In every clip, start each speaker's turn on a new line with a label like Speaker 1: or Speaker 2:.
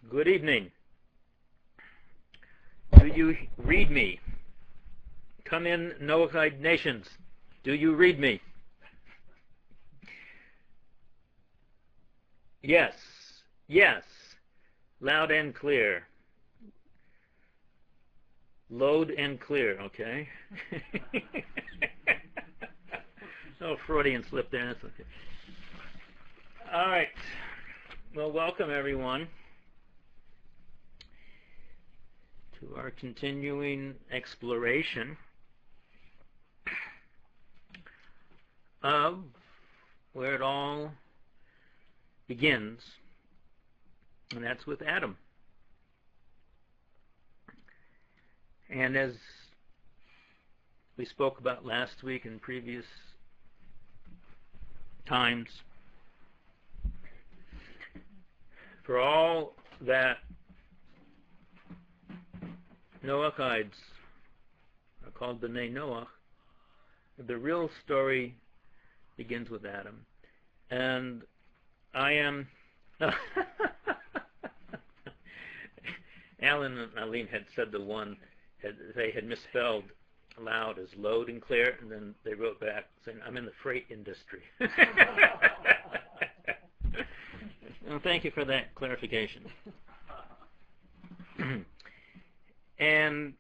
Speaker 1: Good evening. Do you read me? Come in, Noahide nations. Do you read me? Yes. Yes. Loud and clear. Load and clear, okay? Oh, Freudian slip there. That's okay. All right. Well, welcome everyone to our continuing exploration of where it all begins, and that's with Adam. And as we spoke about last week and previous times, for all that Noachides are called B'nai Noach, the real story begins with Adam. And I am... Alan and Aline had said they had misspelled loud as load and clear, and then they wrote back saying, I'm in the freight industry. Well, thank you for that clarification. And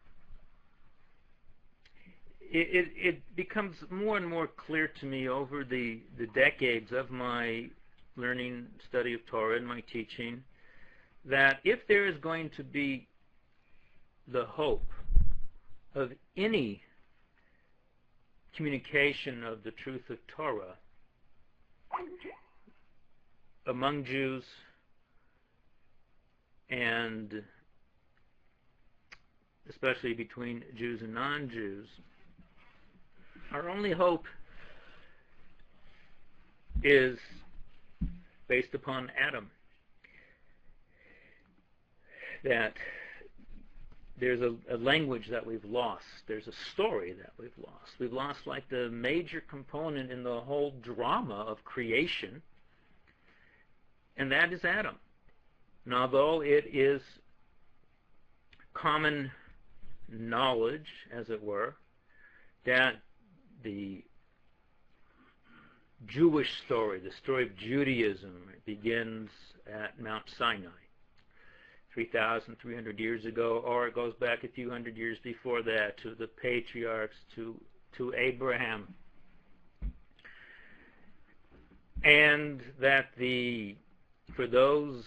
Speaker 1: it becomes more and more clear to me over the decades of my learning, study of Torah and my teaching, that if there is going to be the hope of any communication of the truth of Torah among Jews and especially between Jews and non-Jews, our only hope is based upon Adam. That there's a language that we've lost. There's a story that we've lost. We've lost like the major component in the whole drama of creation, and that is Adam. And although it is common knowledge, as it were, that the Jewish story, the story of Judaism, begins at Mount Sinai 3,300 years ago, or it goes back a few hundred years before that to the patriarchs, to Abraham. And that for those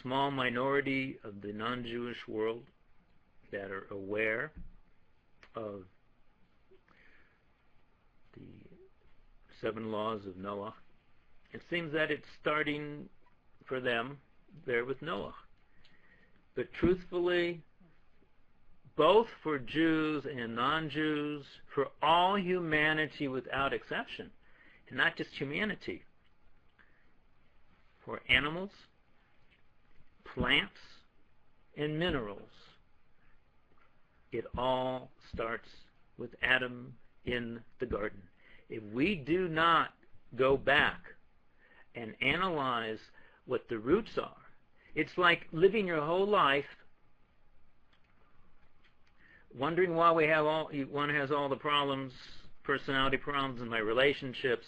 Speaker 1: small minority of the non-Jewish world that are aware of the 7 laws of Noah, it seems that it's starting for them there with Noah. But truthfully, both for Jews and non-Jews, for all humanity without exception, and not just humanity, for animals, plants, and minerals, it all starts with Adam in the garden. If we do not go back and analyze what the roots are, it's like living your whole life wondering why one has all the problems, personality problems in my relationships.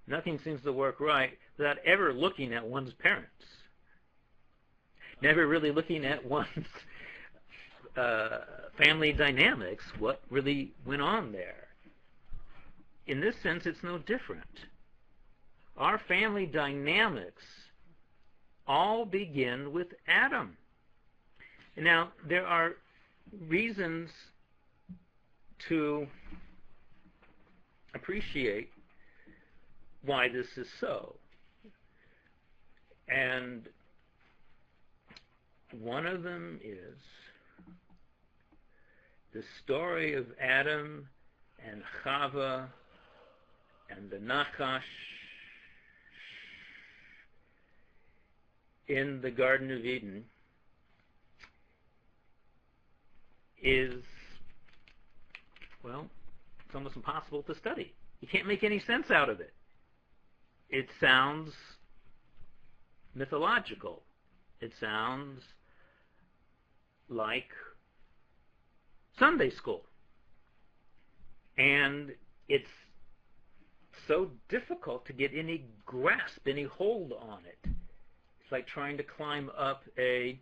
Speaker 1: Nothing seems to work right without ever looking at one's parents. Never really looking at one's family dynamics, what really went on there. In this sense, it's no different. Our family dynamics all begin with Adam. Now, there are reasons to appreciate why this is so. And one of them is the story of Adam and Chava and the Nachash in the Garden of Eden is, well, it's almost impossible to study. You can't make any sense out of it. It sounds mythological. It sounds like Sunday school. And it's so difficult to get any grasp, any hold on it. It's like trying to climb up a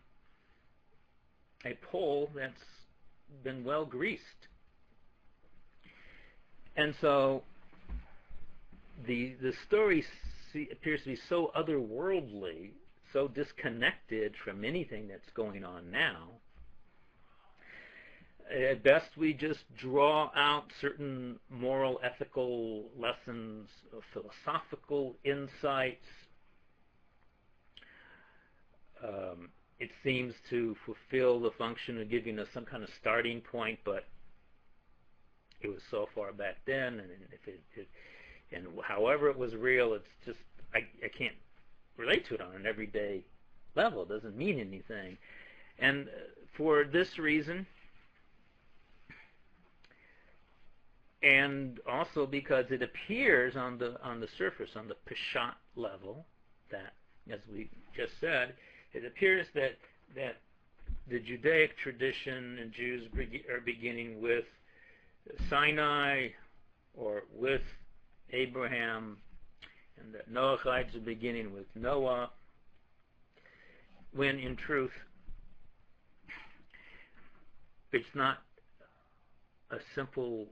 Speaker 1: pole that's been well greased. And so the story appears to be so otherworldly, so disconnected from anything that's going on now. At best, we just draw out certain moral, ethical lessons, philosophical insights. It seems to fulfill the function of giving us some kind of starting point, but it was so far back then, and however it was real, it's just I can't relate to it on an everyday level. It doesn't mean anything, and for this reason, and also because it appears on the surface, on the Peshat level, that, as we just said, it appears that the Judaic tradition and Jews are beginning with Sinai or with Abraham, and that Noachites are beginning with Noah, when in truth it's not a simple,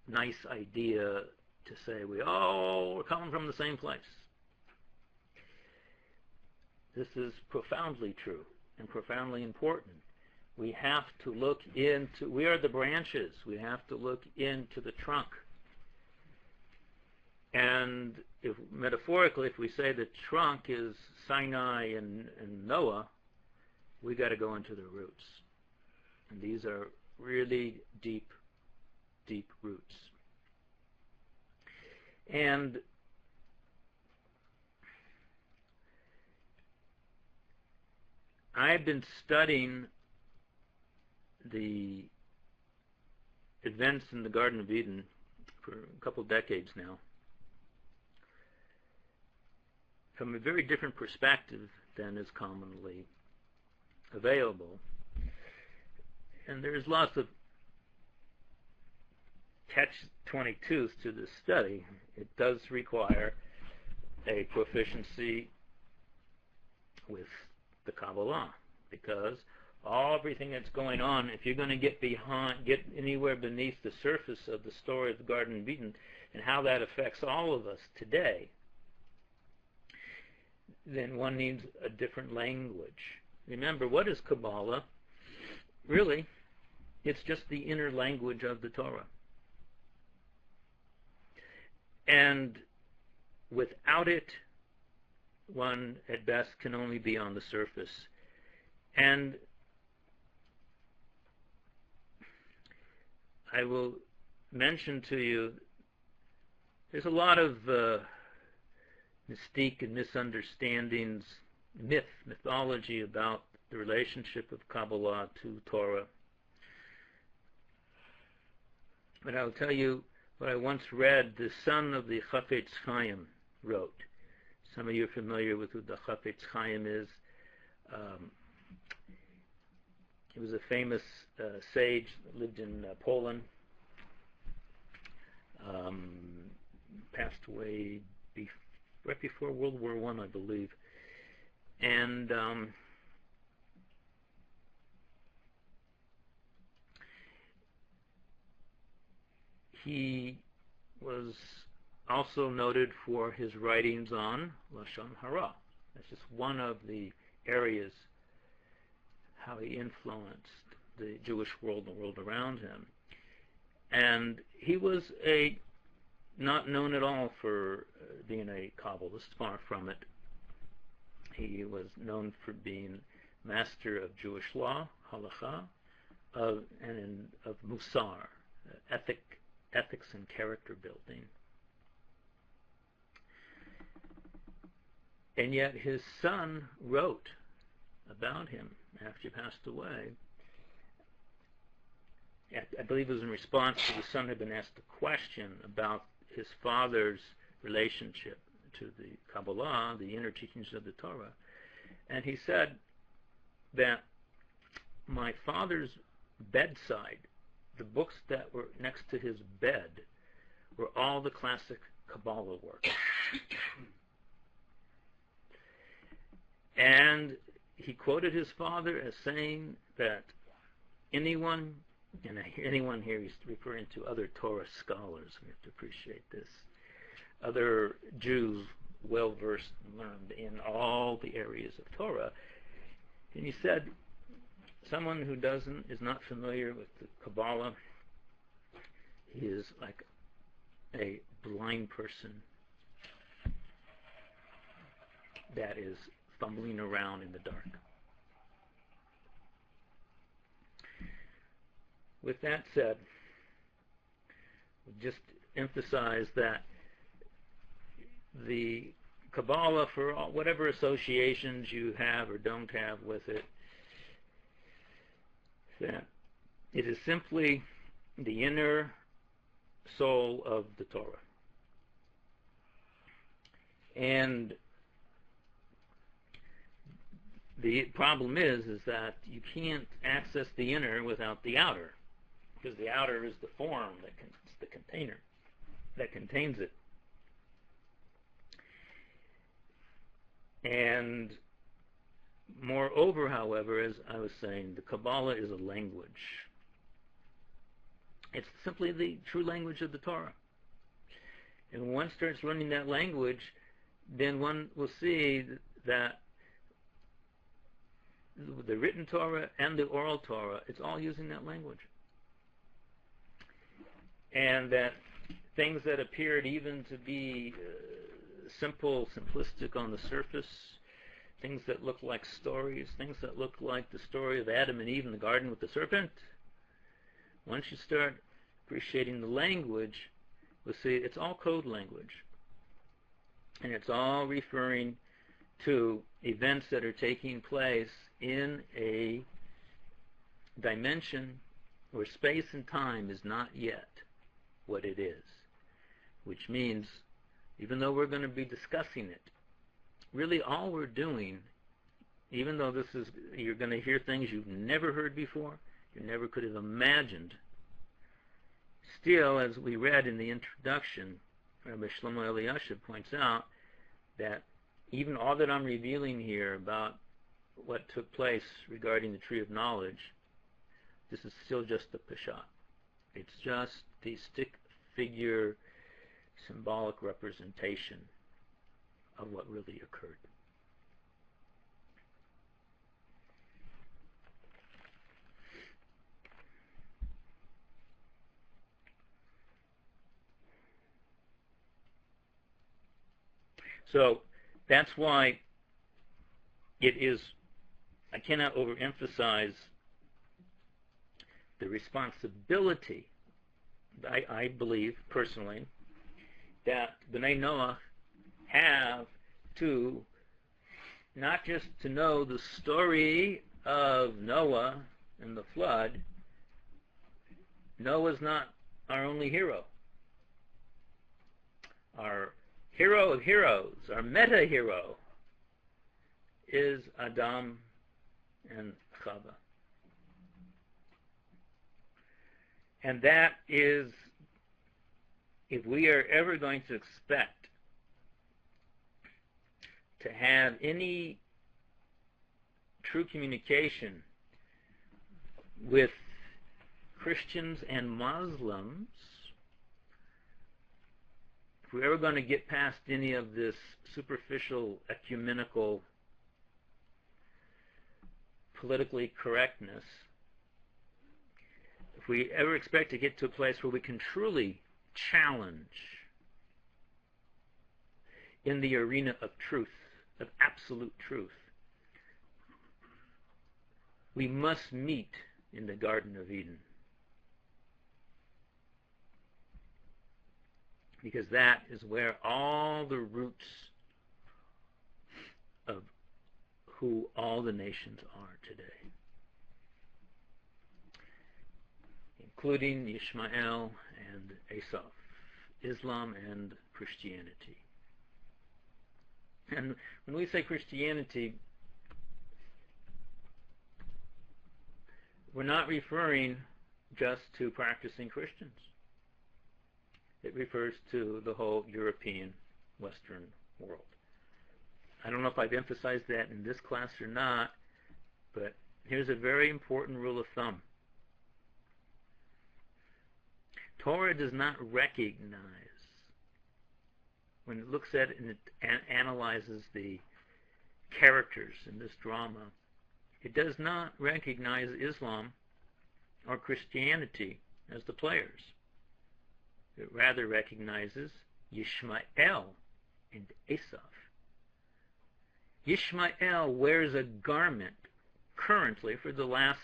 Speaker 1: nice idea to say we're coming from the same place. This is profoundly true and profoundly important. We have to look into, we are the branches, we have to look into the trunk. And if metaphorically, if we say the trunk is Sinai and Noah, we got to go into the roots. And these are really deep, deep roots. And I've been studying the events in the Garden of Eden for a couple decades now, from a very different perspective than is commonly available. And there's lots of catch-22s to this study. It does require a proficiency with the Kabbalah, because everything that's going on, if you're going to get anywhere beneath the surface of the story of the Garden of Eden and how that affects all of us today, then one needs a different language. Remember, what is Kabbalah? Really, it's just the inner language of the Torah. And without it, one at best can only be on the surface. And I will mention to you, there's a lot of mystique and misunderstandings, mythology about the relationship of Kabbalah to Torah. But I'll tell you what I once read, the son of the Chafetz Chaim wrote. Some of you are familiar with who the Chafetz Chaim is. He was a famous sage that lived in Poland. Passed away right before World War I, I believe. And he was also noted for his writings on Lashon Hara. That's just one of the areas how he influenced the Jewish world and the world around him. And he was not known at all for being a Kabbalist, far from it. He was known for being master of Jewish law, halakha, of Musar, ethics and character building. And yet his son wrote about him after he passed away. I believe it was in response to the son had been asked a question about his father's relationship to the Kabbalah, the inner teachings of the Torah. And he said that my father's bedside, the books that were next to his bed, were all the classic Kabbalah work. And he quoted his father as saying that anyone, and anyone here he's referring to other Torah scholars, we have to appreciate this, other Jews well-versed and learned in all the areas of Torah. And he said, someone who is not familiar with the Kabbalah, he is like a blind person that is fumbling around in the dark. With that said, we'll just emphasize that the Kabbalah, for whatever associations you have or don't have with it, that it is simply the inner soul of the Torah. And the problem is that you can't access the inner without the outer, because the outer is the form, it's the container that contains it. And moreover, however, as I was saying, the Kabbalah is a language. It's simply the true language of the Torah. And when one starts learning that language, then one will see that the written Torah and the oral Torah, it's all using that language. And that things that appeared even to be simplistic on the surface, things that look like stories, things that look like the story of Adam and Eve in the garden with the serpent, once you start appreciating the language, we'll see it's all code language. And it's all referring to events that are taking place in a dimension where space and time is not yet what it is. Which means, even though we're going to be discussing it, really all we're doing, even though you're going to hear things you've never heard before, you never could have imagined, still, as we read in the introduction, Rabbi Shlomo Eliashib points out that even all that I'm revealing here about what took place regarding the tree of knowledge, this is still just the Peshat. It's just the stick figure symbolic representation of what really occurred. So that's why it is, I cannot overemphasize the responsibility, I believe personally, that B'nai Noach have to not just to know the story of Noah and the flood. Noah's not our only hero. Our hero of heroes, our meta-hero, is Adam and Chava. And that is, if we are ever going to expect to have any true communication with Christians and Muslims, if we're ever going to get past any of this superficial ecumenical politically correctness, if we ever expect to get to a place where we can truly challenge in the arena of truth, of absolute truth, we must meet in the Garden of Eden. Because that is where all the roots of who all the nations are today, including Ishmael and Esau, Islam and Christianity. And when we say Christianity, we're not referring just to practicing Christians. It refers to the whole European Western world. I don't know if I've emphasized that in this class or not, but here's a very important rule of thumb. Torah does not recognize, when it looks at it and it analyzes the characters in this drama, it does not recognize Islam or Christianity as the players. It rather recognizes Yishmael and Esav. Yishmael wears a garment currently for the last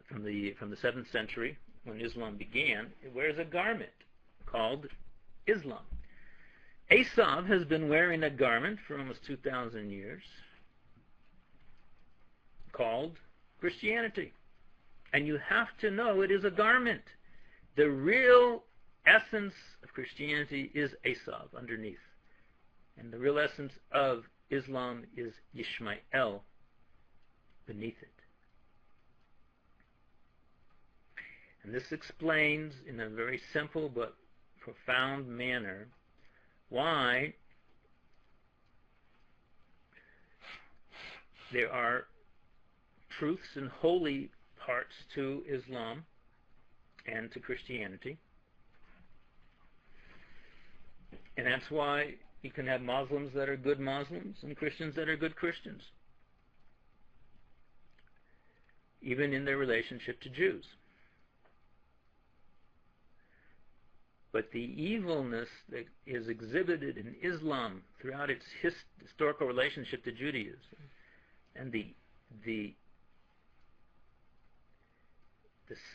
Speaker 1: from the 7th century, when Islam began, it wears a garment called Islam. Esav has been wearing a garment for almost 2,000 years called Christianity. And you have to know it is a garment. The real essence of Christianity is Esav underneath. And the real essence of Islam is Yishmael beneath it. And this explains in a very simple but profound manner why there are truths and holy parts to Islam and to Christianity. And that's why you can have Muslims that are good Muslims and Christians that are good Christians, even in their relationship to Jews. But the evilness that is exhibited in Islam throughout its historical relationship to Judaism, and the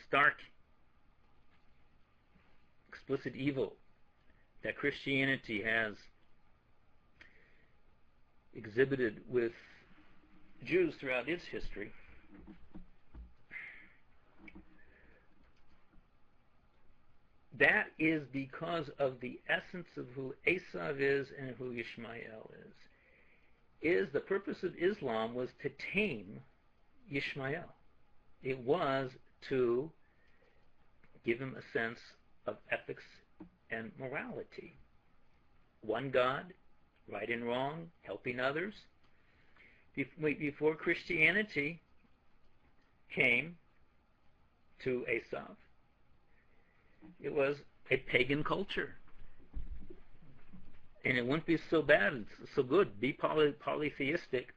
Speaker 1: stark, explicit evil that Christianity has exhibited with Jews throughout its history, that is because of the essence of who Esav is and who Yishmael is the purpose of Islam was to tame Yishmael. It was to give him a sense of ethics and morality. One God, right and wrong, helping others. Before Christianity came to Esav, it was a pagan culture. And it wouldn't be so bad, it's so good. Be polytheistic,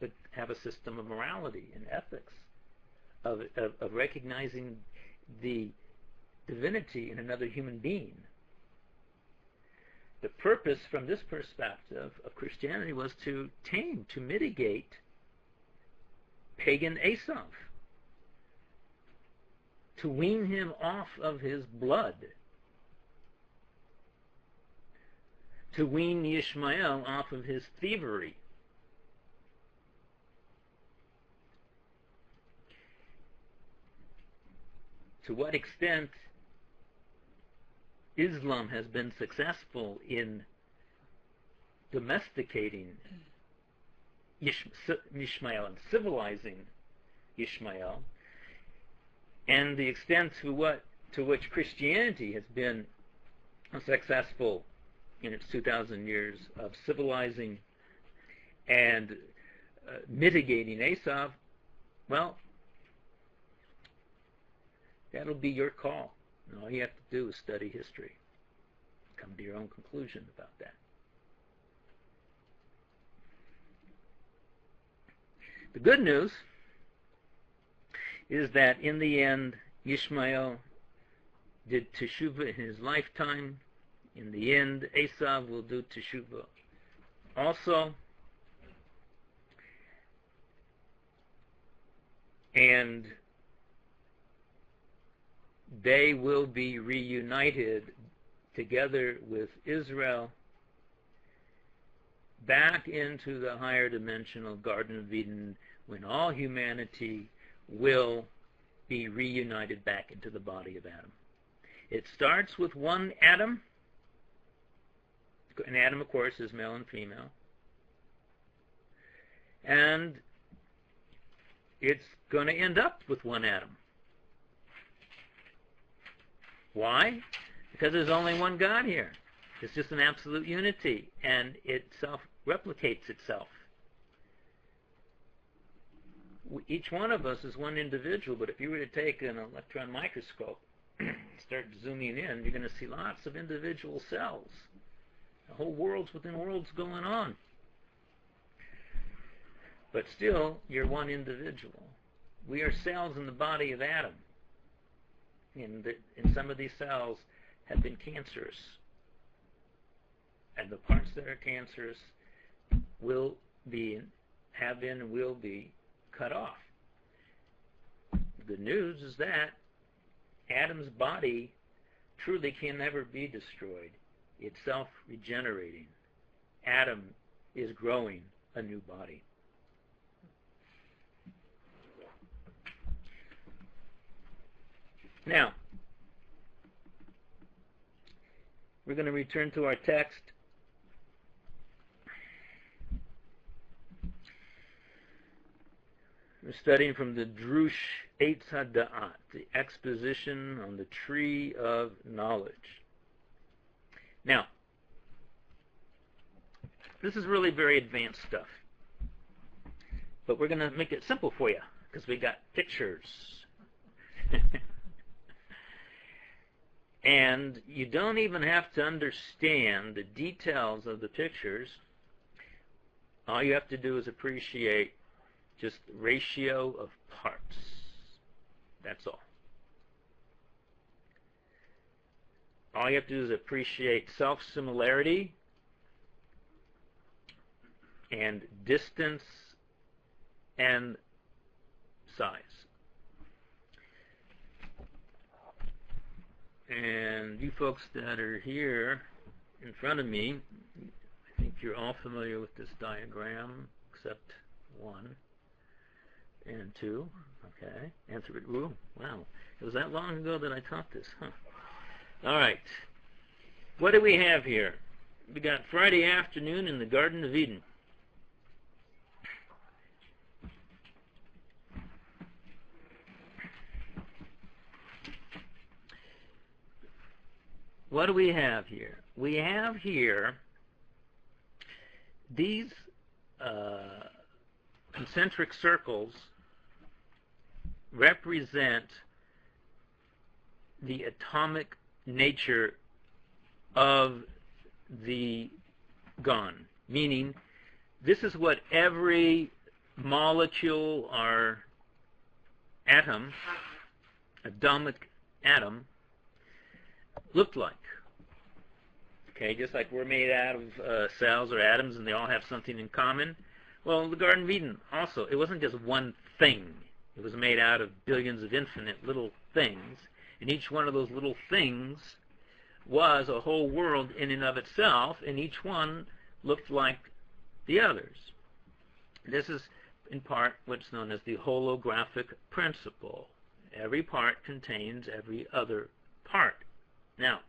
Speaker 1: but have a system of morality and ethics, of recognizing the divinity in another human being. The purpose from this perspective of Christianity was to tame, to mitigate pagan Esav, to wean him off of his blood, to wean Yishmael off of his thievery. To what extent Islam has been successful in domesticating Yishmael and civilizing Yishmael, and the extent to which Christianity has been successful in its 2,000 years of civilizing and mitigating Esav, well, that'll be your call. And all you have to do is study history. Come to your own conclusion about that. The good news is that in the end, Yishmael did teshuvah in his lifetime. In the end, Esav will do teshuvah also. And they will be reunited together with Israel back into the higher dimensional Garden of Eden, when all humanity will be reunited back into the body of Adam. It starts with one atom. An atom, of course, is male and female. And it's going to end up with one atom. Why? Because there's only one God here. It's just an absolute unity, and it self-replicates itself. Each one of us is one individual, but if you were to take an electron microscope, start zooming in, you're going to see lots of individual cells. The whole worlds within worlds going on. But still, you're one individual. We are cells in the body of Adam. And some of these cells have been cancerous. And the parts that are cancerous have been and will be cut off. The good news is that Adam's body truly can never be destroyed. It's self-regenerating. Adam is growing a new body. Now, we're going to return to our text. We're studying from the Drush Eitz HaDa'at, the exposition on the tree of knowledge. Now, this is really very advanced stuff. But we're going to make it simple for you, because we got pictures. And you don't even have to understand the details of the pictures. All you have to do is appreciate just the ratio of parts. That's all. All you have to do is appreciate self-similarity and distance and size. And you folks that are here in front of me, I think you're all familiar with this diagram, except 1 and 2. Okay. And 3. Ooh, wow. It was that long ago that I taught this, huh? All right. What do we have here? We got Friday afternoon in the Garden of Eden. What do we have here? We have here these concentric circles represent the atomic nature of the gun, meaning this is what every molecule or atom, atomic atom, looked like. Okay, just like we're made out of cells or atoms and they all have something in common. Well, the Garden of Eden also, it wasn't just one thing. It was made out of billions of infinite little things, and each one of those little things was a whole world in and of itself, and each one looked like the others. This is, in part, what's known as the holographic principle. Every part contains every other part. Now,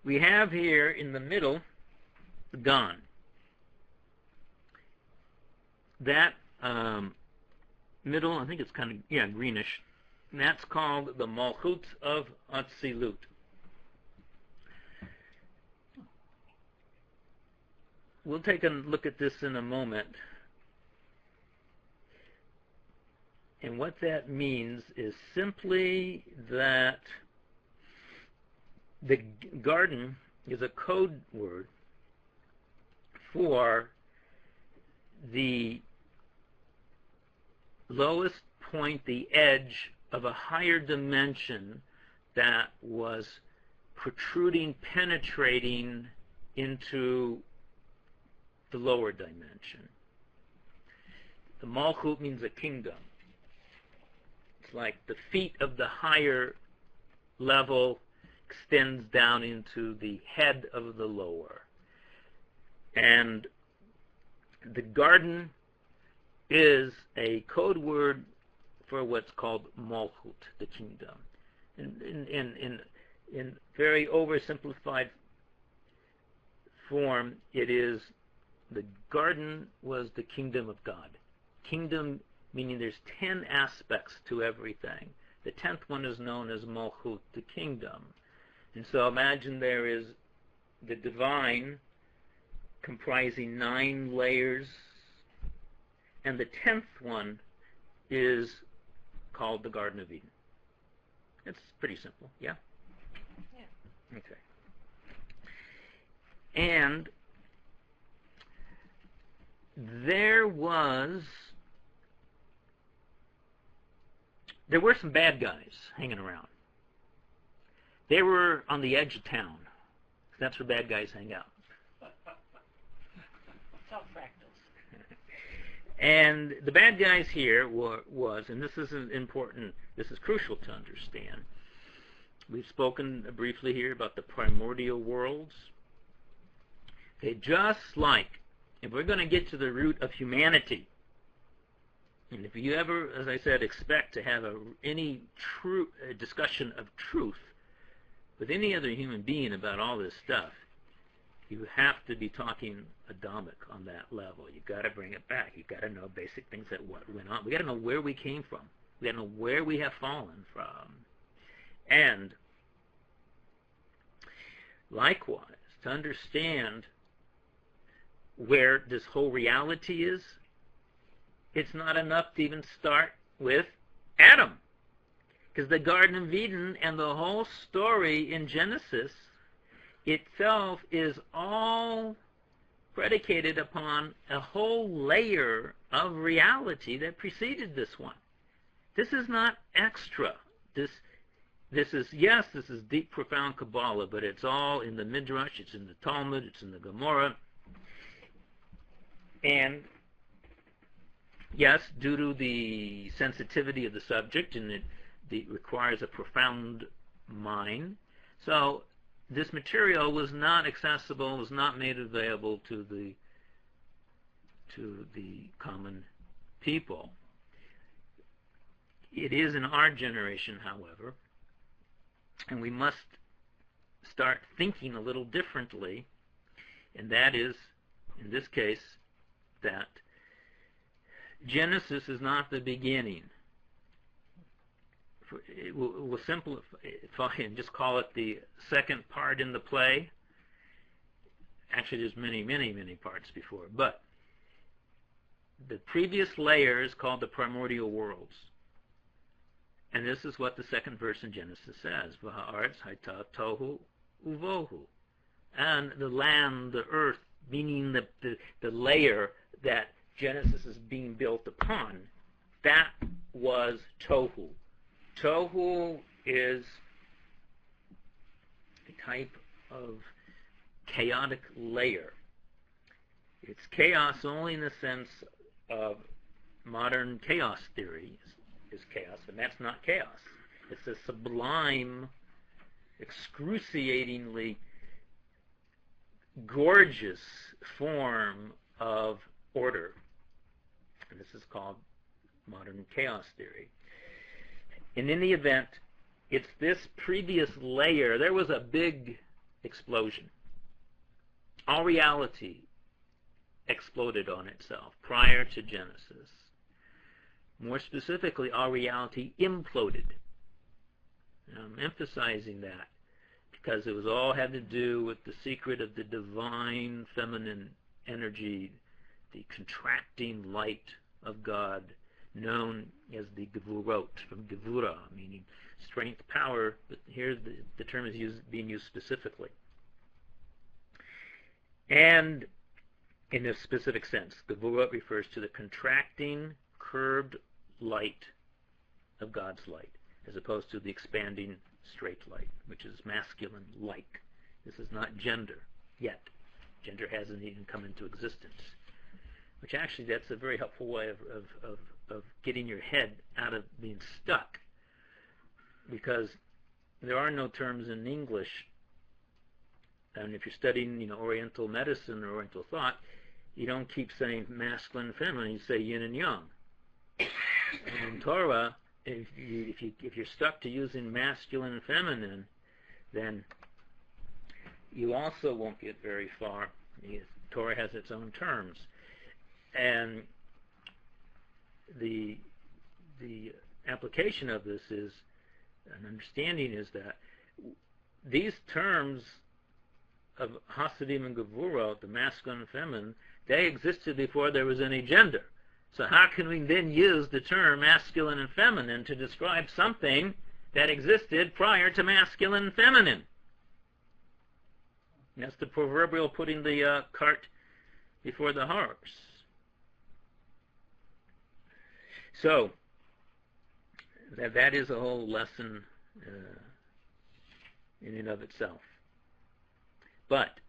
Speaker 1: we have here in the middle the gun. That middle, I think it's kind of, greenish. And that's called the Malchut of Atzilut. We'll take a look at this in a moment. And what that means is simply that the garden is a code word for the lowest point, the edge of a higher dimension that was protruding, penetrating into the lower dimension. The Malchut means a kingdom. It's like the feet of the higher level extends down into the head of the lower. And the garden is a code word for what's called Malchut, the kingdom. in very oversimplified form, it is the garden was the kingdom of God. Kingdom meaning there's 10 aspects to everything. The 10th one is known as Malchut, the kingdom. And so imagine there is the divine comprising 9 layers, and the 10th one is called the Garden of Eden. It's pretty simple, yeah? Yeah. Okay. And there were some bad guys hanging around. They were on the edge of town. That's where bad guys hang out.
Speaker 2: It's all fractals.
Speaker 1: And the bad guys here was, and this is important, this is crucial to understand. We've spoken briefly here about the primordial worlds. Okay, just like, if we're going to get to the root of humanity, and if you ever, as I said, expect to have any discussion of truth with any other human being about all this stuff, you have to be talking Adamic on that level. You've got to bring it back. You've got to know basic things that what went on. We've got to know where we came from. We've got to know where we have fallen from. And likewise, to understand where this whole reality is, it's not enough to even start with Adam. Because the Garden of Eden and the whole story in Genesis itself is all predicated upon a whole layer of reality that preceded this one. This is not extra. This is, yes, this is deep, profound Kabbalah, but it's all in the Midrash, it's in the Talmud, it's in the Gemara. And yes, due to the sensitivity of the subject, and it requires a profound mind, so this material was not accessible, was not made available to the common people. It is in our generation, however, and we must start thinking a little differently, and that is, in this case, that Genesis is not the beginning. We'll simplify and just call it the second part in the play. Actually, there's many, many, many parts before. But the previous layer is called the primordial worlds. And this is what the second verse in Genesis says. V'ha'aretz hayta tohu uvohu. And the land, the earth, meaning the layer that Genesis is being built upon, that was tohu. Tohu is a type of chaotic layer. It's chaos only in the sense of modern chaos theory is chaos, and that's not chaos. It's a sublime, excruciatingly gorgeous form of order. And this is called modern chaos theory. And in the event, it's this previous layer. There was a big explosion. All reality exploded on itself prior to Genesis. More specifically, all reality imploded. And I'm emphasizing that because it was all had to do with the secret of the divine feminine energy, the contracting light of God, known as the Gevurot, from Gevura, meaning strength, power, but here the term is being used specifically. And in a specific sense, Gevurot refers to the contracting, curved light of God's light, as opposed to the expanding straight light, which is masculine-like. This is not gender yet. Gender hasn't even come into existence. Which actually, that's a very helpful way of getting your head out of being stuck, because there are no terms in English, and if you're studying, Oriental medicine or Oriental thought, you don't keep saying masculine and feminine, you say yin and yang. And in Torah, if you're stuck to using masculine and feminine, then you also won't get very far. The Torah has its own terms, and the application of this is, an understanding is that these terms of Hasidim and Gevurot, the masculine and feminine, they existed before there was any gender. So how can we then use the term masculine and feminine to describe something that existed prior to masculine and feminine? And that's the proverbial putting the cart before the horse. So that is a whole lesson in and of itself. But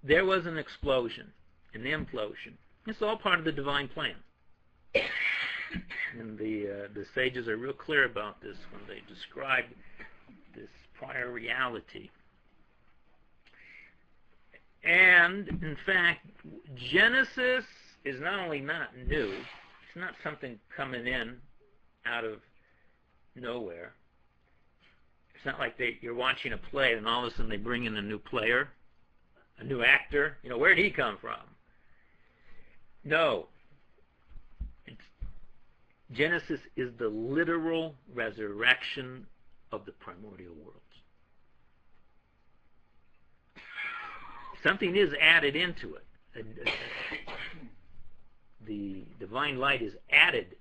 Speaker 1: there was an explosion, an implosion. It's all part of the divine plan. And the sages are real clear about this when they describe this prior reality. And, in fact, Genesis is not only not new, it's not something coming in out of nowhere. It's not like you're watching a play and all of a sudden they bring in a new player, a new actor. You know, where'd he come from? No. Genesis is the literal resurrection of the primordial worlds. Something is added into it. The divine light is added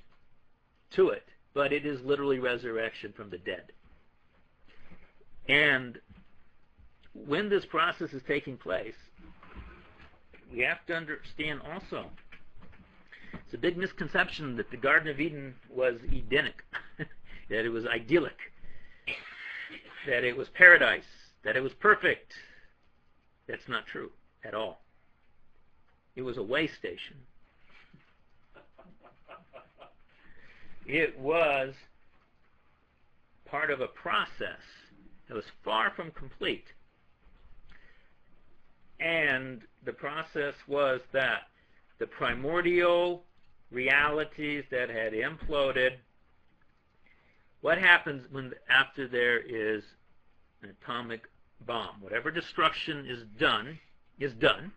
Speaker 1: to it, but it is literally resurrection from the dead. And when this process is taking place, we have to understand also, it's a big misconception that the Garden of Eden was Edenic, that it was idyllic, that it was paradise, that it was perfect. That's not true at all. It was a way station. It was part of a process that was far from complete. And the process was that the primordial realities that had imploded, what happens after there is an atomic bomb? Whatever destruction is done,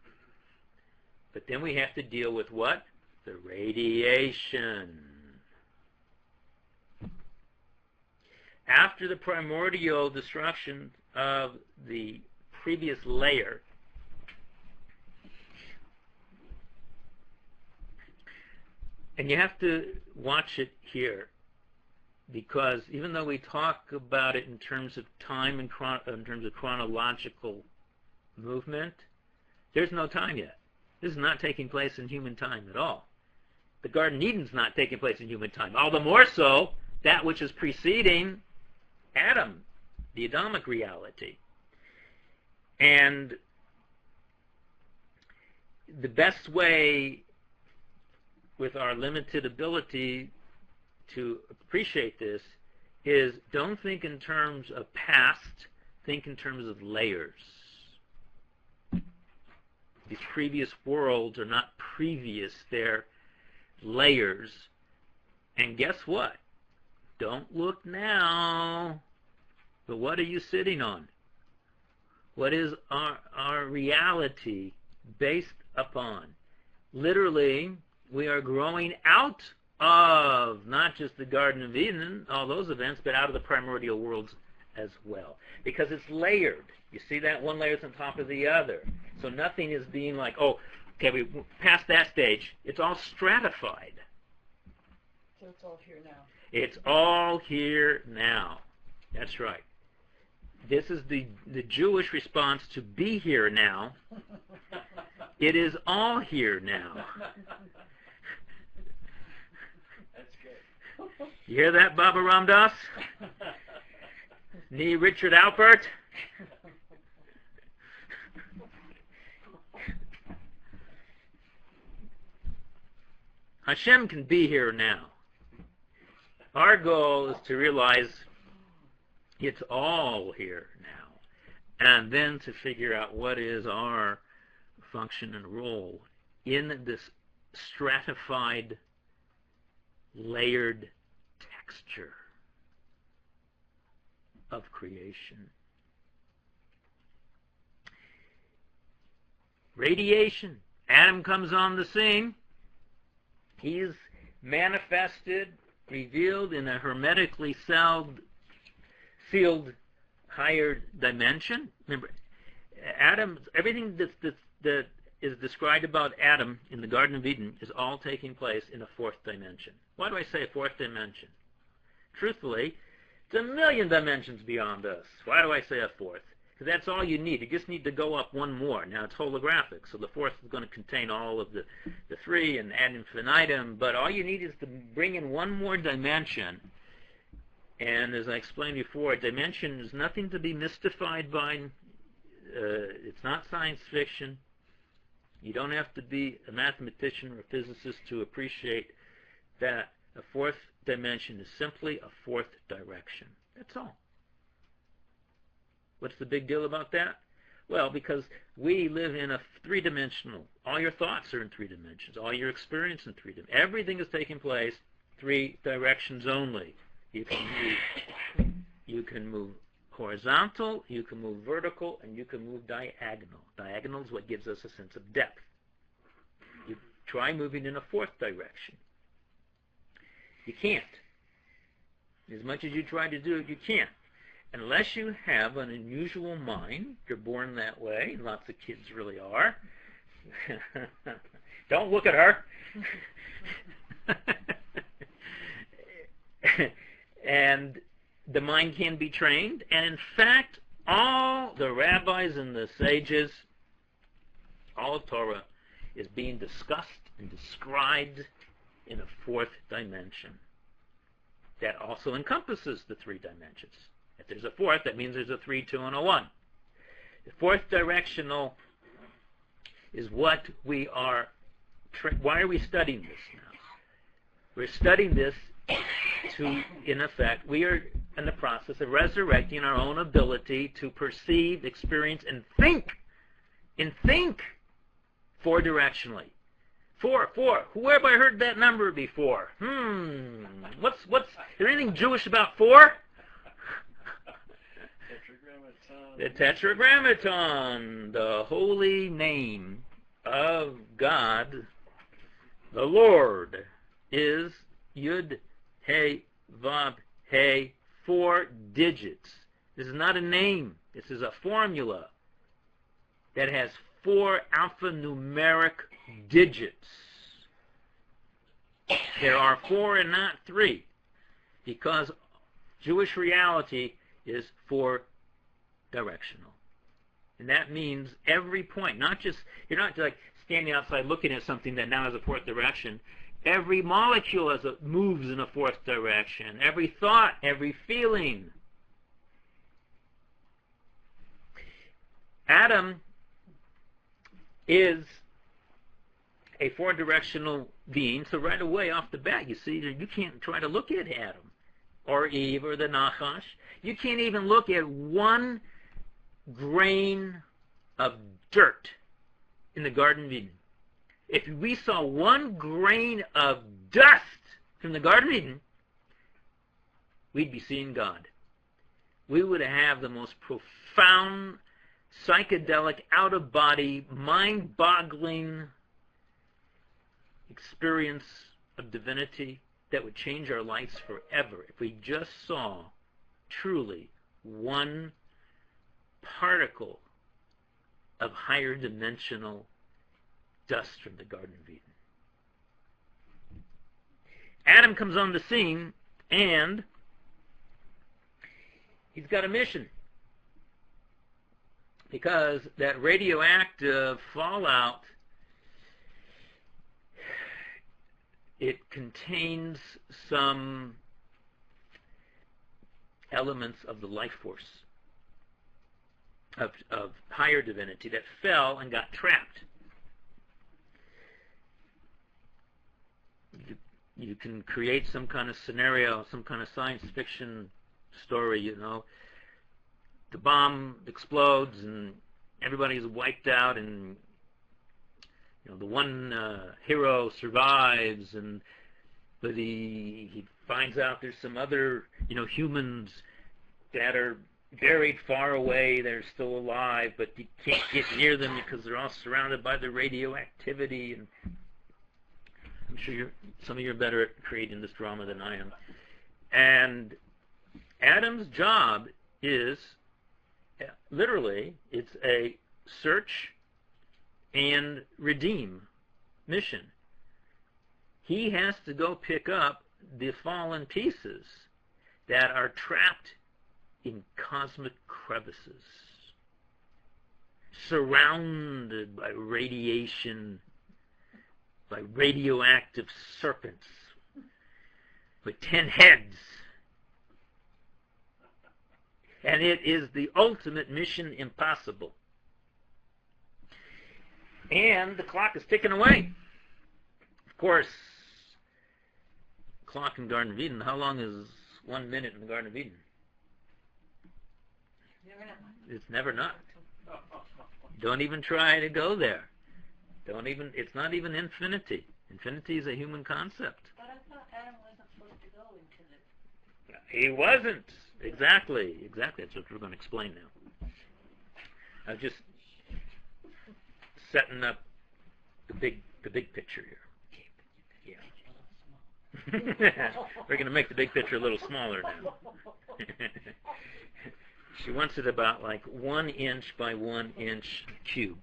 Speaker 1: but then we have to deal with what? The radiation. After the primordial destruction of the previous layer, and you have to watch it here, because even though we talk about it in terms of time and in terms of chronological movement, there's no time yet. This is not taking place in human time at all. The Garden of Eden's not taking place in human time. All the more so, that which is preceding Adam, the Adamic reality. And the best way, with our limited ability to appreciate this, is don't think in terms of past, think in terms of layers. These previous worlds are not previous, they're layers. And guess what? Don't look now, but what are you sitting on? What is our reality based upon? Literally, we are growing out of not just the Garden of Eden, all those events, but out of the primordial worlds as well. Because it's layered. You see that? One layer is on top of the other. So nothing is being like, oh, okay, we passed that stage. It's all stratified.
Speaker 3: So it's all here now.
Speaker 1: It's all here now. That's right. This is the Jewish response to be here now. It is all here now.
Speaker 2: That's good.
Speaker 1: You hear that, Baba Ramdas? Nee Richard Alpert? Hashem can be here now. Our goal is to realize it's all here now, and then to figure out what is our function and role in this stratified, layered texture of creation. Radiation. Adam comes on the scene. He's manifested, revealed in a hermetically sealed higher dimension. Remember, Adam, everything that is described about Adam in the Garden of Eden is all taking place in a fourth dimension. Why do I say a fourth dimension? Truthfully, it's a million dimensions beyond us. Why do I say a fourth? Because that's all you need. You just need to go up one more. Now, it's holographic, so the fourth is going to contain all of the three and ad infinitum, but all you need is to bring in one more dimension. And as I explained before, a dimension is nothing to be mystified by. It's not science fiction. You don't have to be a mathematician or a physicist to appreciate that a fourth dimension is simply a fourth direction. That's all. What's the big deal about that? Well, because we live in a three-dimensional. All your thoughts are in three dimensions. All your experience in three dimensions. Everything is taking place three directions only. You can move horizontal, you can move vertical, and you can move diagonal. Diagonal is what gives us a sense of depth. You try moving in a fourth direction. You can't. As much as you try to do it, you can't. Unless you have an unusual mind, you're born that way, and lots of kids really are. Don't look at her. And the mind can be trained, and in fact, all the rabbis and the sages, all of Torah, is being discussed and described in a fourth dimension. That also encompasses the three dimensions. If there's a fourth, that means there's a 3, 2, and a 1. The fourth directional is what we are. Why are we studying this now? We're studying this to, in effect, we are in the process of resurrecting our own ability to perceive, experience, and think four-directionally. Four. Who have I heard that number before? Is there anything Jewish about four? The Tetragrammaton, the holy name of God, the Lord, is Yud, He, Vav, He, 4 digits. This is not a name. This is a formula that has 4 alphanumeric digits. There are 4 and not 3, because Jewish reality is 4-directional. And that means every point, you're not like standing outside looking at something that now has a fourth direction. Every molecule moves in a fourth direction. Every thought, every feeling. Adam is a 4-directional being, so right away off the bat, you see, you can't try to look at Adam or Eve or the Nachash. You can't even look at one grain of dirt in the Garden of Eden. If we saw one grain of dust from the Garden of Eden, we'd be seeing God. We would have the most profound, psychedelic, out-of-body, mind-boggling experience of divinity that would change our lives forever if we just saw truly one particle of higher dimensional dust from the Garden of Eden. Adam comes on the scene, and he's got a mission, because that radioactive fallout, it contains some elements of the life force of higher divinity that fell and got trapped. You can create some kind of scenario, some kind of science fiction story, you know. The bomb explodes and everybody's wiped out, and you know, the one hero survives, and but he finds out there's some other, humans that are buried far away. They're still alive, but you can't get near them because they're all surrounded by the radioactivity. And I'm sure some of you are better at creating this drama than I am. And Adam's job is, literally, it's a search and redeem mission. He has to go pick up the fallen pieces that are trapped in cosmic crevices, surrounded by radiation, by radioactive serpents with 10 heads. And it is the ultimate mission impossible. And the clock is ticking away. Of course, clock in Garden of Eden, how long is 1 minute in the Garden of Eden?
Speaker 3: Never know.
Speaker 1: It's never not. Don't even try to go there. It's not even infinity. Infinity is a human concept.
Speaker 3: But I thought Adam wasn't supposed to go into the...
Speaker 1: He wasn't. Exactly. That's what we're going to explain now. I was just setting up the big picture here. Yeah. We're going to make the big picture a little smaller now. She wants it about like 1 inch by 1 inch cube.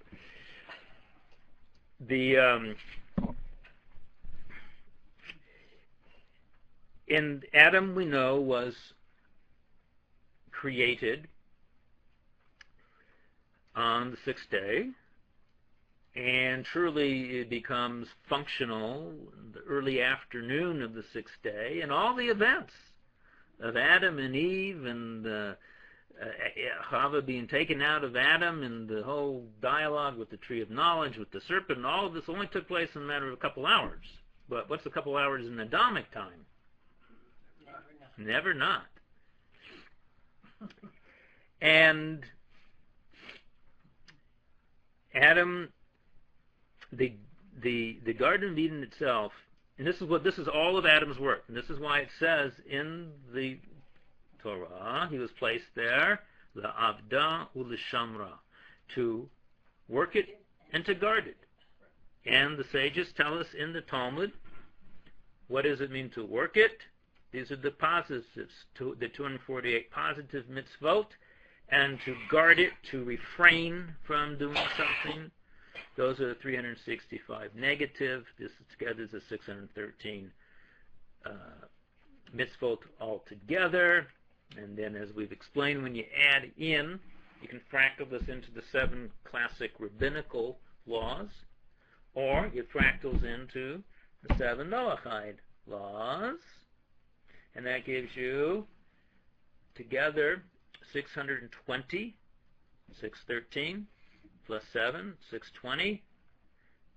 Speaker 1: And Adam, we know, was created on the 6th day, and truly it becomes functional in the early afternoon of the 6th day, and all the events of Adam and Eve and Chava being taken out of Adam and the whole dialogue with the tree of knowledge, with the serpent, and all of this only took place in a matter of a couple hours. But what's a couple hours in Adamic time? Never not. And Adam, the Garden of Eden itself, and this is all of Adam's work, and this is why it says in the Torah, he was placed there, la'avda u'lishamra, to work it and to guard it. And the sages tell us in the Talmud, what does it mean to work it? These are the positives, the 248 positive mitzvot, and to guard it, to refrain from doing something, those are the 365 negative. This together is the 613 mitzvot altogether. And then, as we've explained, when you add in, you can fractal this into the 7 classic rabbinical laws, or you fractals into the 7 Noahide laws, and that gives you together 620, 613 plus 7, 620,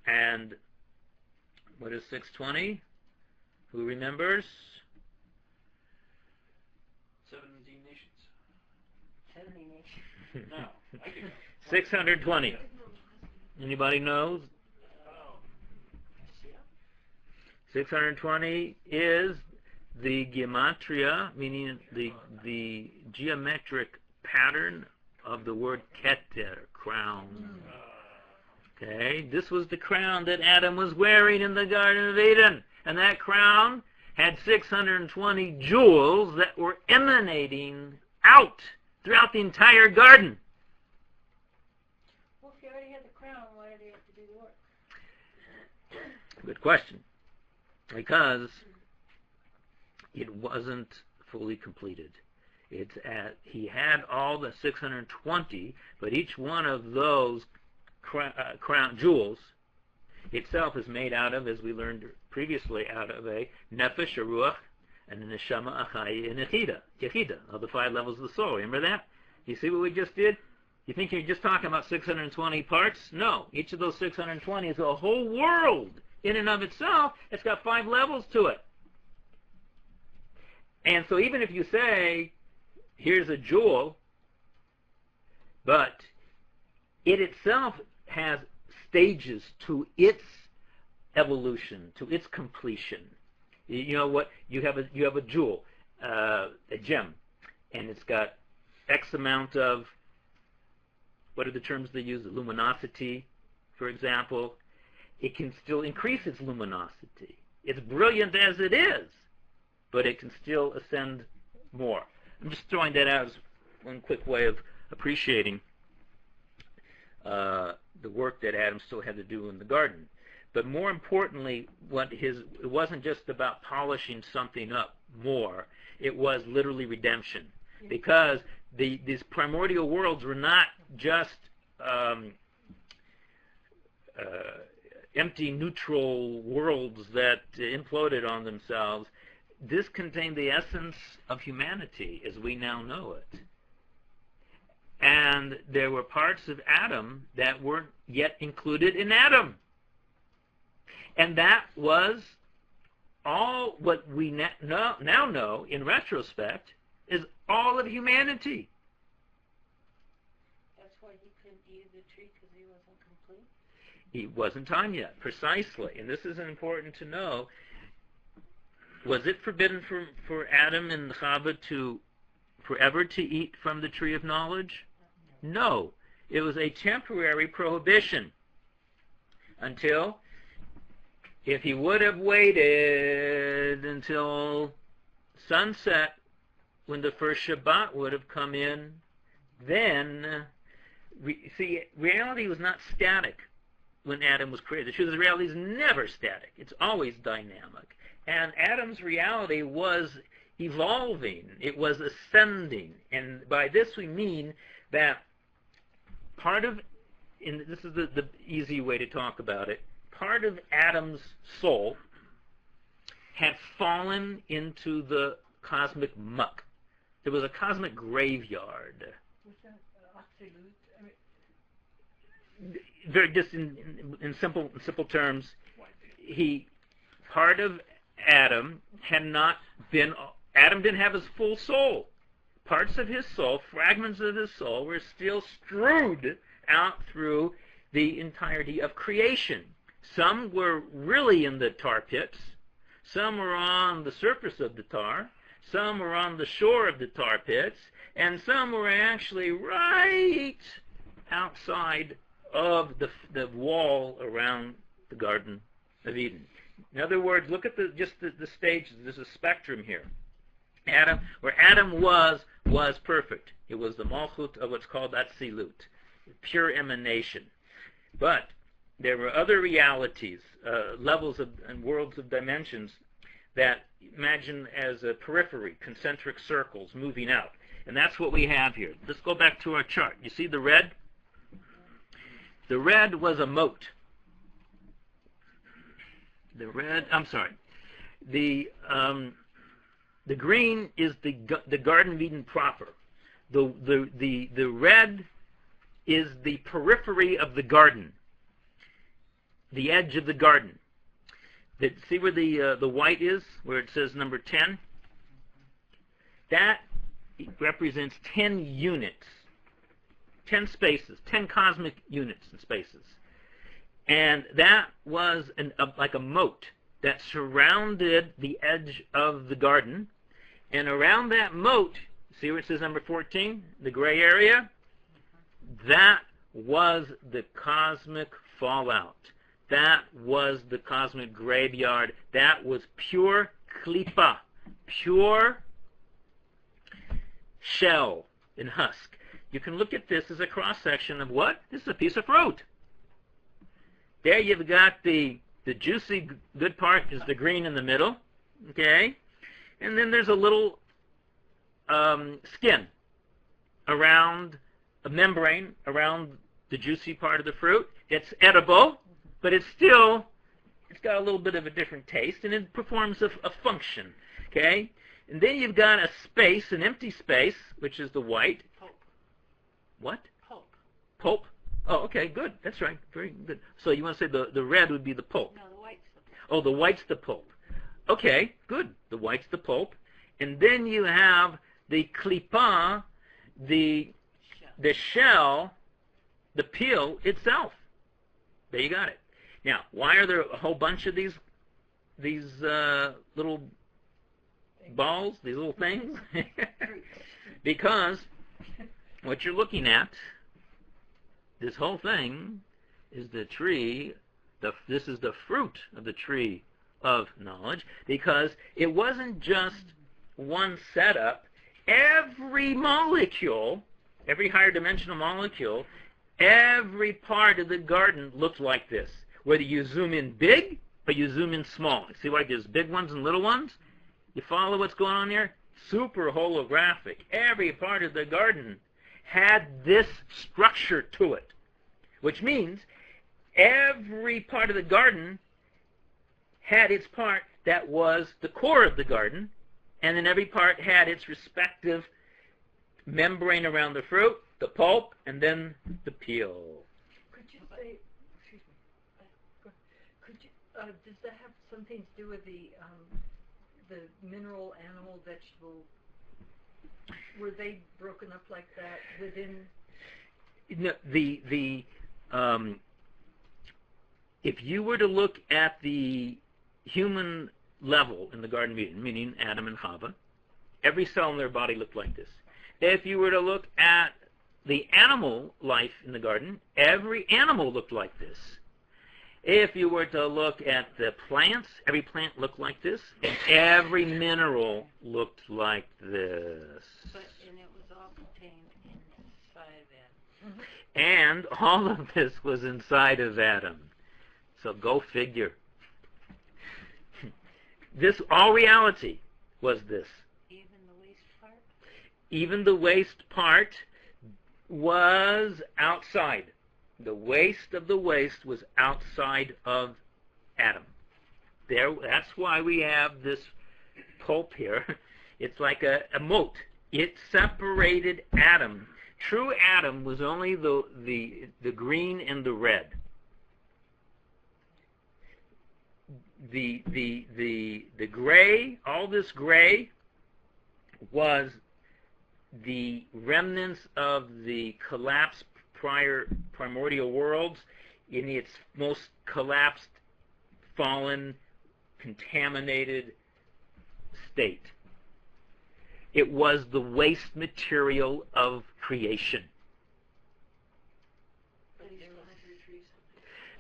Speaker 1: and what is 620? Who remembers?
Speaker 2: 17 nations.
Speaker 3: 70 nations.
Speaker 2: No, I do.
Speaker 1: 620. Anybody knows? 620 is the gematria, meaning the geometric pattern of the word keter, crown. Okay, this was the crown that Adam was wearing in the Garden of Eden, and that crown had 620 jewels that were emanating out throughout the entire garden.
Speaker 3: Well, if you already had the crown, why did he have to do the work?
Speaker 1: Good question. Because it wasn't fully completed. He had all the 620, but each one of those crown jewels itself is made out of, as we learned previously, out of a nefesh, a ruach, and a neshama, a chaya, and a yechida, of the 5 levels of the soul. Remember that? You see what we just did? You think you're just talking about 620 parts? No. Each of those 620 is a whole world in and of itself. It's got 5 levels to it. And so even if you say, here's a jewel, but it itself has stages to its evolution, to its completion. You know what? You have a jewel, a gem, and it's got X amount of, what are the terms they use? Luminosity, for example. It can still increase its luminosity. It's brilliant as it is, but it can still ascend more. I'm just throwing that out as one quick way of appreciating the work that Adam still had to do in the garden. But more importantly, it wasn't just about polishing something up more. It was literally redemption, because these primordial worlds were not just empty, neutral worlds that imploded on themselves. This contained the essence of humanity as we now know it. And there were parts of Adam that weren't yet included in Adam. And that was all what we now know, in retrospect, is all of humanity.
Speaker 3: That's why he couldn't eat of the tree, because he wasn't complete?
Speaker 1: It wasn't time yet, precisely. And this is important to know. Was it forbidden for Adam and Chava to forever to eat from the tree of knowledge? No. It was a temporary prohibition until, if he would have waited until sunset when the first Shabbat would have come in, then, reality was not static when Adam was created. The truth is, reality is never static. It's always dynamic. And Adam's reality was evolving. It was ascending. And by this we mean that part of, and this is the easy way to talk about it, part of Adam's soul had fallen into the cosmic muck. There was a cosmic graveyard.
Speaker 3: Was that absolute?
Speaker 1: Very just in simple terms, part of Adam had not been. Adam didn't have his full soul. Parts of his soul, fragments of his soul, were still strewed out through the entirety of creation. Some were really in the tar pits. Some were on the surface of the tar. Some were on the shore of the tar pits. And some were actually right outside of the wall around the Garden of Eden. In other words, look at the stages. There's a spectrum here. Where Adam was perfect. It was the malchut of what's called Atzilut, pure emanation. But there were other realities, levels and worlds of dimensions that imagine as a periphery, concentric circles moving out. And that's what we have here. Let's go back to our chart. You see the red? The red was a moat. The green is the Garden of Eden proper. The red is the periphery of the garden, the edge of the garden. See where the white is, where it says number 10? That represents 10 units, 10 spaces, 10 cosmic units and spaces. And that was like a moat that surrounded the edge of the garden. And around that moat, see where it says number 14, the gray area? That was the cosmic fallout. That was the cosmic graveyard. That was pure klipa, pure shell and husk. You can look at this as a cross-section of what? This is a piece of fruit. There you've got the juicy good part is the green in the middle, okay? And then there's a little skin around, a membrane around the juicy part of the fruit. It's edible, but it's got a little bit of a different taste, and it performs a function, okay? And then you've got a space, an empty space, which is the white.
Speaker 3: Pulp.
Speaker 1: What?
Speaker 3: Pulp.
Speaker 1: Pulp? Oh, okay, good. That's right. Very good. So you want to say the red would be the pulp.
Speaker 3: No, the white's the pulp.
Speaker 1: Oh, the white's the pulp. Okay, good. The white's the pulp. And then you have the klipa, the shell, the peel itself. There you got it. Now, why are there a whole bunch of these these little balls, these little things? Because what you're looking at, this whole thing, is the tree. This is the fruit of the tree of knowledge, because it wasn't just one setup. Every molecule, every higher dimensional molecule, every part of the garden looked like this. Whether you zoom in big or you zoom in small. See, like there's big ones and little ones? You follow what's going on here? Super holographic. Every part of the garden had this structure to it, which means every part of the garden had its part that was the core of the garden, and then every part had its respective membrane around the fruit, the pulp, and then the peel.
Speaker 4: Could you say, excuse me, could you, does that have something to do with the mineral, animal, vegetable? Were they broken up like that within?
Speaker 1: No, if you were to look at the human level in the Garden of Eden, meaning Adam and Chava, every cell in their body looked like this. If you were to look at the animal life in the garden, every animal looked like this. If you were to look at the plants, every plant looked like this, and every mineral looked like this.
Speaker 3: And it was all contained inside that.
Speaker 1: And all of this was inside of Adam. So go figure. This, all reality was this.
Speaker 3: Even the waste part?
Speaker 1: Even the waste part was outside. The waste of the waste was outside of Adam. That's why we have this pulp here. It's like a moat. It separated Adam. True Adam was only the green and the red. The gray, all this gray, was the remnants of the collapsed primordial worlds in its most collapsed, fallen, contaminated state. It was the waste material of creation.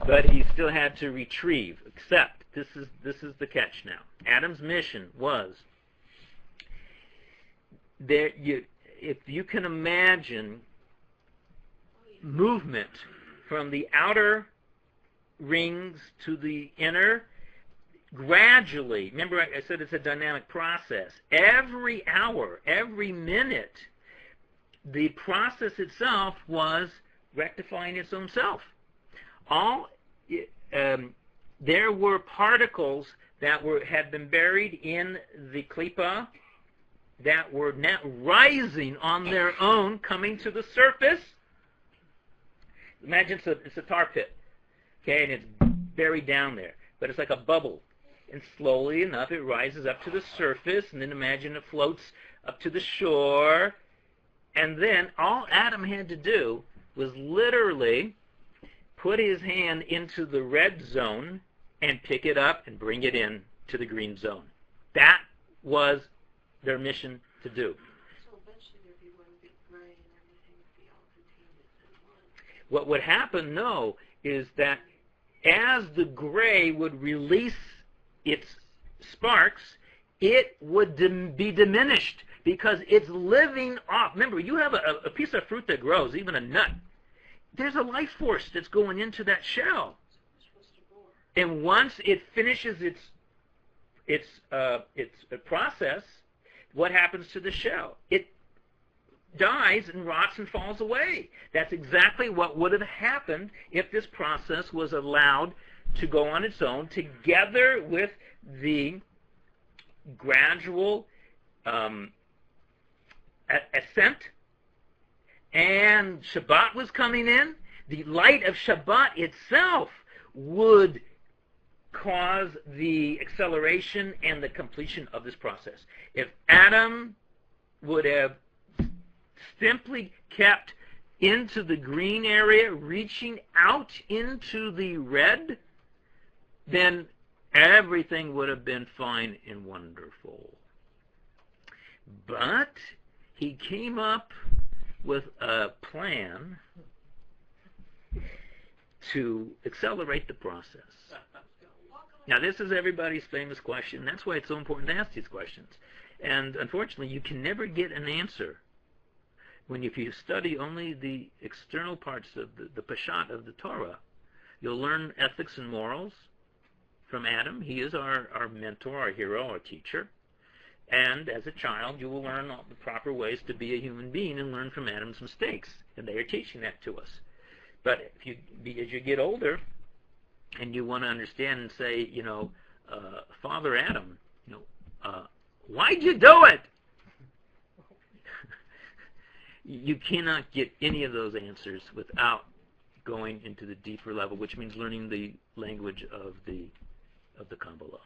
Speaker 1: But he still had to retrieve, except this is the catch now. Adam's mission was there. If you can imagine movement from the outer rings to the inner, gradually, remember I said it's a dynamic process. Every hour, every minute, the process itself was rectifying its own self. There were particles that had been buried in the klipa that were now rising on their own, coming to the surface. Imagine it's a tar pit, okay, and it's buried down there, but it's like a bubble, and slowly enough it rises up to the surface, and then imagine it floats up to the shore, and then all Adam had to do was literally put his hand into the red zone and pick it up and bring it in to the green zone. That was their mission to do.
Speaker 3: So eventually there'd be one big gray and everything would be all contained in one.
Speaker 1: What would happen, no, is that as the gray would release its sparks, it would be diminished because it's living off. Remember, you have a piece of fruit that grows, even a nut. There's a life force that's going into that shell. And once it finishes its process, what happens to the shell? It dies and rots and falls away. That's exactly what would have happened if this process was allowed to go on its own, together with the gradual ascent. And Shabbat was coming in. The light of Shabbat itself would cause the acceleration and the completion of this process. If Adam would have simply kept into the green area, reaching out into the red, then everything would have been fine and wonderful. But he came up with a plan to accelerate the process. Now, this is everybody's famous question. That's why it's so important to ask these questions. And unfortunately, you can never get an answer if you study only the external parts of the Peshat of the Torah. You'll learn ethics and morals from Adam. He is our mentor, our hero, our teacher. And as a child, you will learn all the proper ways to be a human being and learn from Adam's mistakes. And they are teaching that to us. But as you get older, and you want to understand and say, Father Adam, why'd you do it? You cannot get any of those answers without going into the deeper level, which means learning the language of the Kabbalah.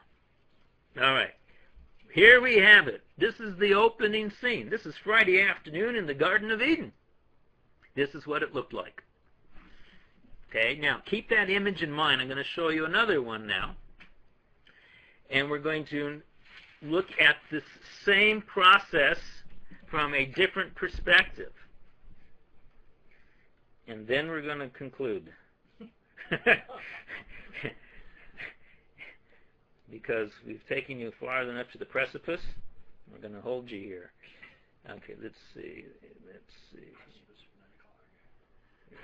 Speaker 1: All right. Here we have it. This is the opening scene. This is Friday afternoon in the Garden of Eden. This is what it looked like. Okay, now keep that image in mind. I'm going to show you another one now. And we're going to look at this same process from a different perspective. And then we're going to conclude. Because we've taken you far enough to the precipice. We're going to hold you here. Okay, let's see. Yeah.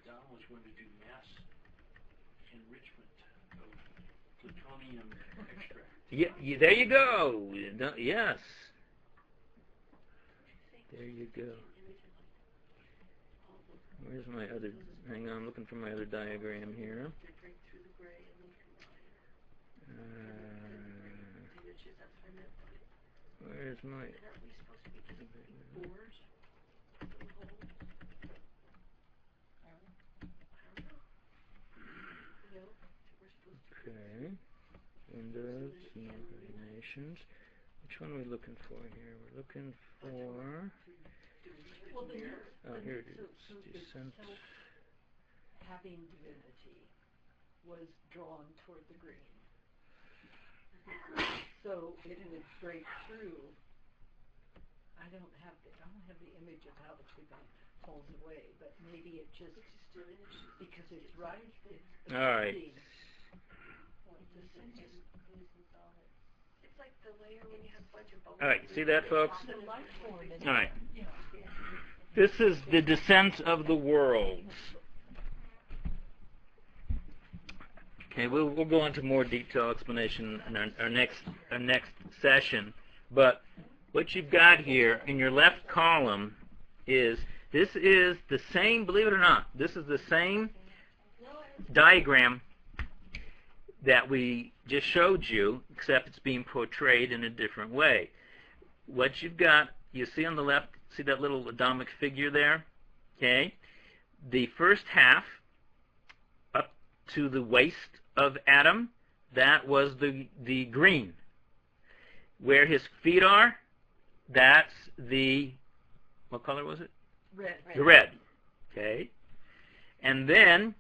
Speaker 2: Don was going to do mass enrichment of plutonium extract.
Speaker 1: Yeah, there you go. Yes. There you go. Where's my other... Hang on, I'm looking for my other diagram here. Where's my... Okay. Windows, nominations. Which one are we looking for here? We're looking for... Oh, here it is. Descent.
Speaker 4: Having divinity was drawn toward the green. So it would break through. I don't have the image of how the clip falls away, but maybe it just because it's right.
Speaker 1: All right.
Speaker 3: It's like the layer when you have a bunch of bubbles.
Speaker 1: All right, see that, folks?
Speaker 4: The life form.
Speaker 1: All right. This is the descent of the worlds. Okay, we'll go into more detailed explanation in our next session. But what you've got here in your left column is the same. Believe it or not, this is the same diagram that we just showed you, except it's being portrayed in a different way. What you've got, you see on the left, see that little Adamic figure there? Okay, the first half up to the waist of Adam, that was the green. Where his feet are, that's the, what color was it?
Speaker 4: Red.
Speaker 1: The red. Okay. And then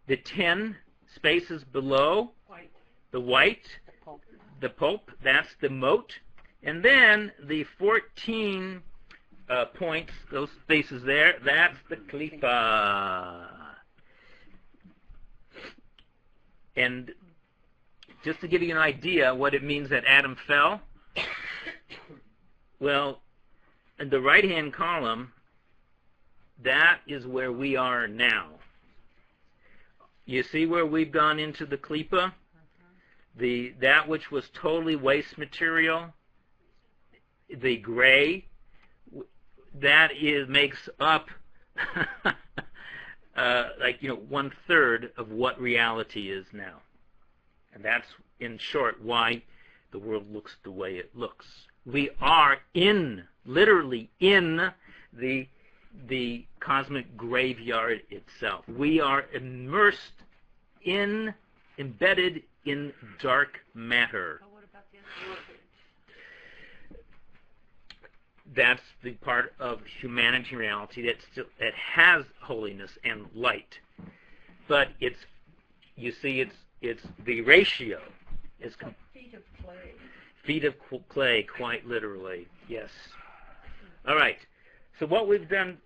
Speaker 1: the 10 spaces below,
Speaker 4: White.
Speaker 1: the white, the pulp, that's the moat. And then the 14 points, those spaces there, that's the klipa. And just to give you an idea what it means that Adam fell, well, in the right-hand column, that is where we are now. You see where we've gone into the klipa? That which was totally waste material, the gray, that makes up like 1/3 of what reality is now. And that's, in short, why the world looks the way it looks. We are literally in the cosmic graveyard itself. We are embedded in dark matter.
Speaker 3: But what about the other world?
Speaker 1: that's the part of humanity reality that has holiness and light. But it's the ratio is
Speaker 4: feet of clay.
Speaker 1: Feet of clay, quite literally. Yes. All right. So what we've done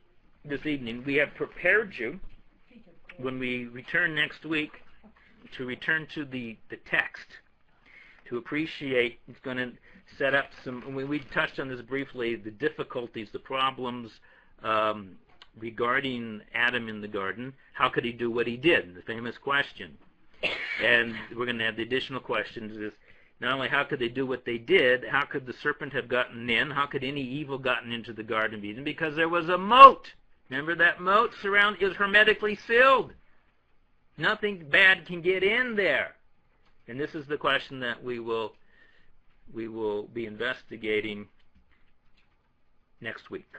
Speaker 1: this evening, we have prepared you when we return next week to return to the text, to appreciate. It's going to set up some, we touched on this briefly, the difficulties, the problems regarding Adam in the garden. How could he do what he did? The famous question. And we're going to have the additional questions is, not only how could they do what they did, how could the serpent have gotten in? How could any evil gotten into the Garden of Eden? Because there was a moat. Remember that moat is hermetically sealed. Nothing bad can get in there. And this is the question that we will be investigating next week.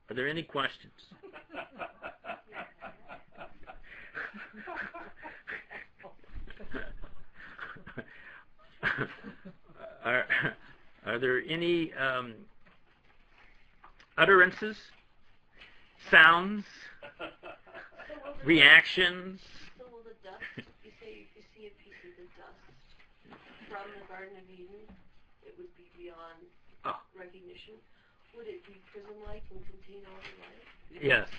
Speaker 1: Are there any questions? Are there any utterances, sounds, reactions?
Speaker 3: So will the dust, you say if you see a piece of the dust from the Garden of Eden, it would be beyond recognition. Would it be prism-like and contain all the light?
Speaker 1: Yes.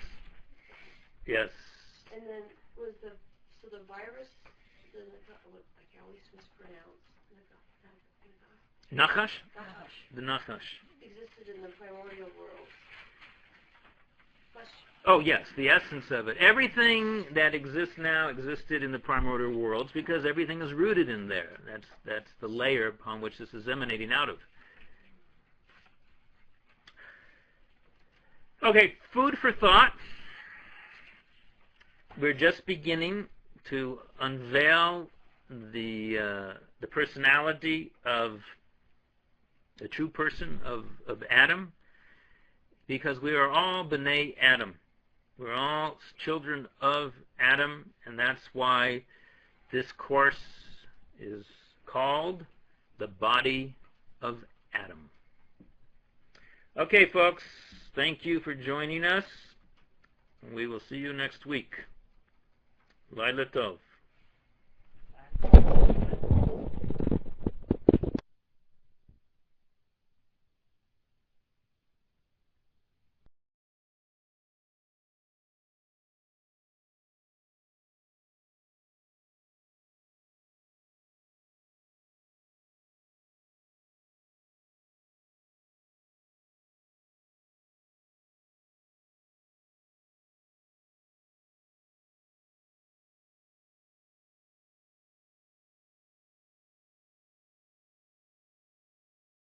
Speaker 1: Yes.
Speaker 3: And then was the virus, I can always mispronounce,
Speaker 1: Nachash? The Nachash.
Speaker 3: Existed in the primordial world.
Speaker 1: Oh yes, the essence of it. Everything that exists now existed in the primordial worlds because everything is rooted in there. That's the layer upon which this is emanating out of. Okay, food for thought. We're just beginning to unveil the personality of the true person of Adam, because we are all B'nai Adam. We're all children of Adam, and that's why this course is called The Body of Adam. Okay, folks, thank you for joining us. We will see you next week. Laila Tov.